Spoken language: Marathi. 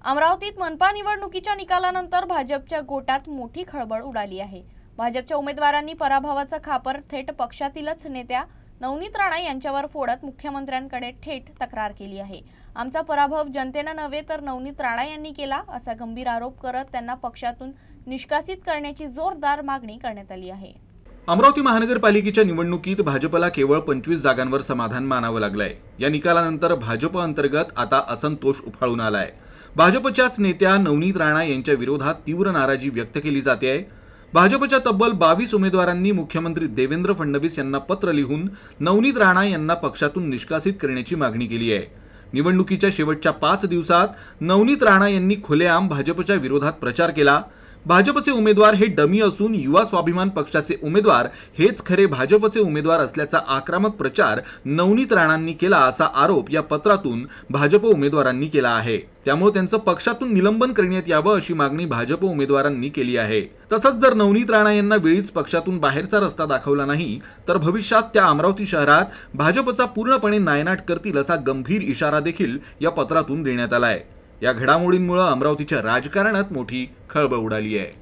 अमरावतीत मनपा निवडणुकीच्या निकालानंतर भाजपच्या गोटात मोठी खळबळ उडाली आहे। भाजपच्या उमेदवारांनी पराभवाचा खापर थेट पक्षातीलच नेत्या नवनीत राणा यांच्यावर फोडत मुख्यमंत्र्यांकडे थेट तक्रार केली आहे। आमचा पराभव जनतेनं नव्हे तर नवनीत राणा यांनी केला असा गंभीर आरोप करत त्यांना पक्षातून निष्कासित करण्याची जोरदार मागणी करण्यात आली आहे। अमरावती महानगरपालिकेच्या निवडणुकीत भाजपला केवळ 25 जागांवर समाधान मानावं लागलंय। या निकालानंतर भाजप अंतर्गत आता असंतोष उफाळून आलाय। भाजपच्याच नेत्या नवनीत राणा यांच्या विरोधात तीव्र नाराजी व्यक्त केली जाते आहे। भाजपच्या तब्बल 22 उमेदवारांनी मुख्यमंत्री देवेंद्र फडणवीस यांना पत्र लिहून नवनीत राणा यांना पक्षातून निष्कासित करण्याची मागणी केली आहे। निवडणुकीच्या शेवटच्या 5 दिवसात नवनीत राणा यांनी खुलेआम भाजपच्या विरोधात प्रचार केला। भाजपचे उमेदवार हे डमी असून युवा स्वाभिमान पक्षाचे उमेदवार हेच खरे भाजपचे उमेदवार असल्याचा आक्रमक प्रचार नवनीत राणांनी केला असा आरोप या पत्रातून भाजप उमेदवारांनी केला आहे। त्यामुळे त्यांचं पक्षातून निलंबन करण्यात यावं अशी मागणी भाजप उमेदवारांनी केली आहे। तसंच जर नवनीत राणा यांना वेळीच पक्षातून बाहेरचा रस्ता दाखवला नाही तर भविष्यात त्या अमरावती शहरात भाजपचा पूर्णपणे नायनाट करतील असा गंभीर इशारा देखील या पत्रातून देण्यात आलाय। या घडामोडींमुळे अमरावतीच्या राजकारणात मोठी खळबळ उडाली आहे।